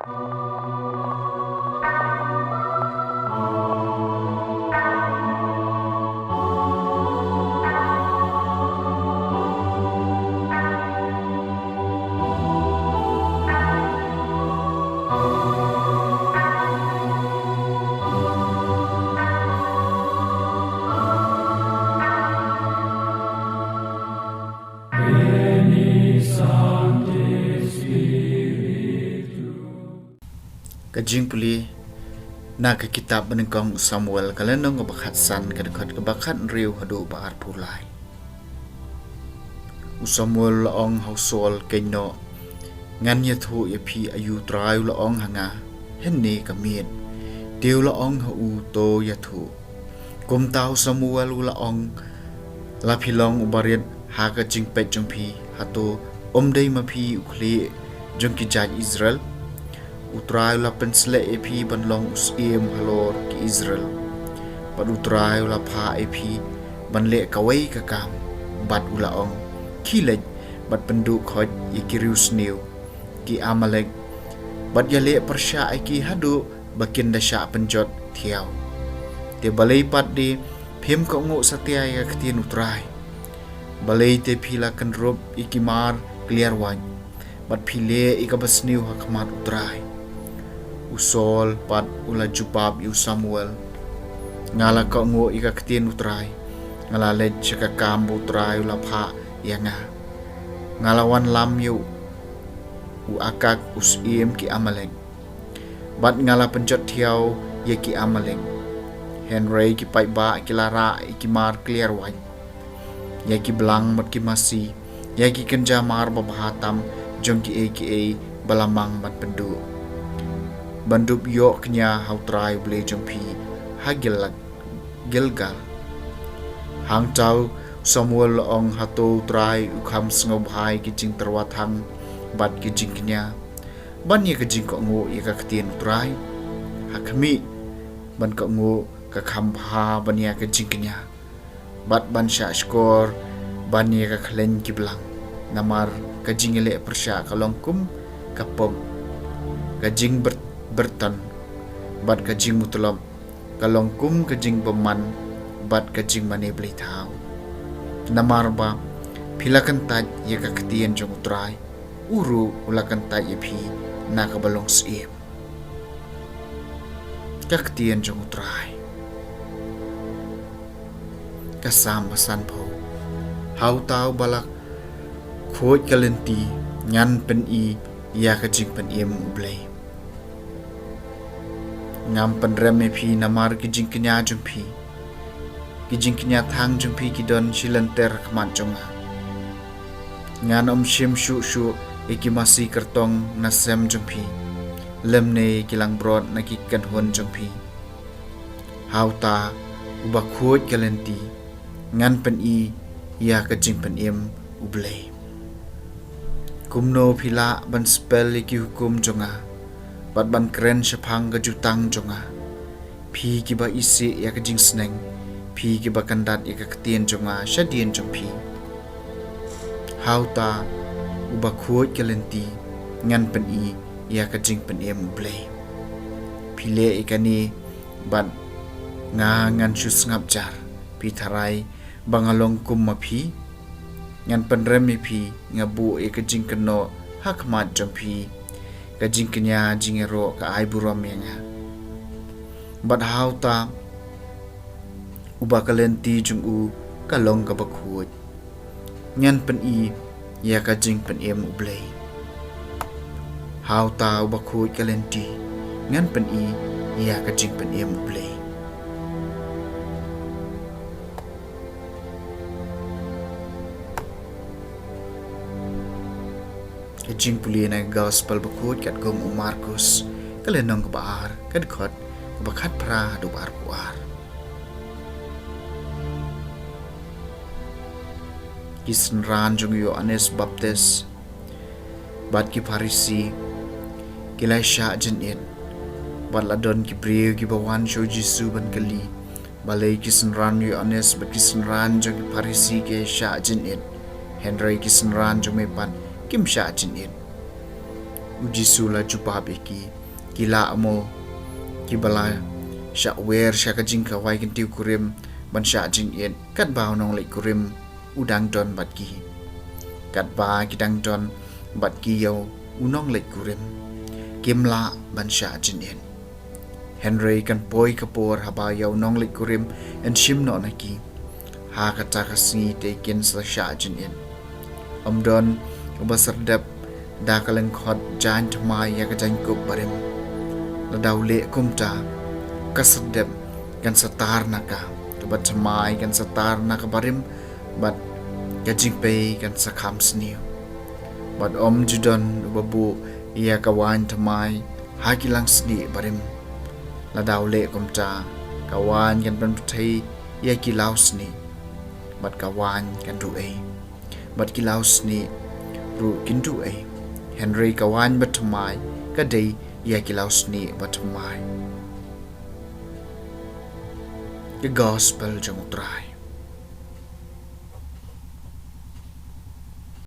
Ka Jingpule na ka kitab Nyngkong Samuel kalenong bakhat san kadakhat ka bakhat riu hadu baar pulai. Samuel laong hausol kenno ngan yathu yapi ayu trayu laong hanga henne kamien Taiew laong hu to yathu kum tau Samuel laong lapilong ubariat ha ka jingpet jongpi hatu omdei mapi ukhle jongki jaj Israel utrai la pensle epi banlong usiem halor ki Israel pad utrai la pha epi banle kawai ka kam bat ulaong Kyllalyngkot bat pendu khot ikirius new ki Amalek bat yale persya ki hadu bakin dasha penjot Taiew te balai pat di phem ko ngo satya ya ktin utrai balai te phila kan rob ikimar clear wan bat phile ikabas new hakmat utrai usol pat ula jubab yu Samuel ngala ko ngo ikaktin utrai ngala lej chaka kambu utrai ula pha yanga ngalawan lam yu u akak usim ki Amalek bat ngala penjot Taiew ye ki Amalek Henry ki pai ba ki lara ikimar clear wan ye ki belang mat ki masi ye ki kenja mar babahatam jong ki aka balamang mat pendu bandup yok nya hautrai ble jongpi hagilak gilgal hang tau Samuel ong hato trai ukham sngau bhai ki jing terwathang bat ki jing nya ban ye ka jing ko ngo ye ka ktin trai hakmi ban ko ngo ka kham bha ban ye ka jing nya bat ban sha skor ban ye ka khlen ki blang namar ka jing le persya kalong kum kapom ka jing bertan bat kajing mutlom kalong kum kajing beman bat kajing mane beli thau namar ba philakan taj ye ka khtien jong utrai uru ulakan taj ye phi na ka balong sim ka khtien jong utrai ka sam basan pho hau tau balak khoj kalenti ngan pen i ya kajing pen im ublei ngam penrem phi namar ki jingknya jumpi ki jingknya thang jumpi ki don shilanter khman jonga ngan shim shu shu ikimasi kertong nasem jumpi lemne kilang brod na ki kan hon jumpi hauta uba khoj kalenti ngan pen i ya ka jing pen im ublei kumno phila ban spell ki hukum jonga bat ban kren shapang ga jutang jonga phi ki ba isi ya ka jing sneng phi ki ba kandat ya ka ktien jonga shadien jongpi hauta uba khoj kalenti ngan pen i ya ka jing pen em play phile ikani bat nga ngan shu ngap jar pi tharai bangalong kum ma phi ngan pen rem phi ngabu ya ka jing kno hakmat jongpi ka jing kenya jingero ka ai buram yenga bat hauta uba kalenti jung u kalong ka bakhut nyan pen i ya ka jing pen em ublei hauta uba khut kalenti ngan pen i ya ka jing pen em ublei ka Jingpule na gospel bakut kat gom Markus kalenong kabaar kadkhot bakhat pra do bar puar kisn ran jong Yohanes Baptis bat ki Farisi kilai sha jen it bat ladon ki breu ki bawan sho Jesu ban kali balai kisn ran Yohanes bat kisn ran jong Farisi ke sha jen it Henry kisn ran jong me pan kim sha jin it ujisu la jupa beki kila amo kibala sha wer sha ka jing ka wai kin tiu kurim ban sha jing yen kat baw nong le kurim udang don bat ki kat ba kidang don bat ki yo unong le kurim kimla ban sha jin yen Henry kan poi kapor haba yo nong le kurim en shim no na ki ha ka ta ka si te kin sa sha jin yen don ubasardap da Kyllalyngkot jan thmai ya ka jang ko barim la daule kumta kasadap kan satar naka to bat thmai kan satar naka barim bat ka jingpe kan sakham sniu bat judon babu ya ka wan thmai hakilang sni barim la daule kumta kawan kan ban thai ya kilau sni bat kawan kan ru ai bat kilau sni ru kintu ai Henry kawan batumai kadai ya kilau sni batumai. The gospel jang utrai.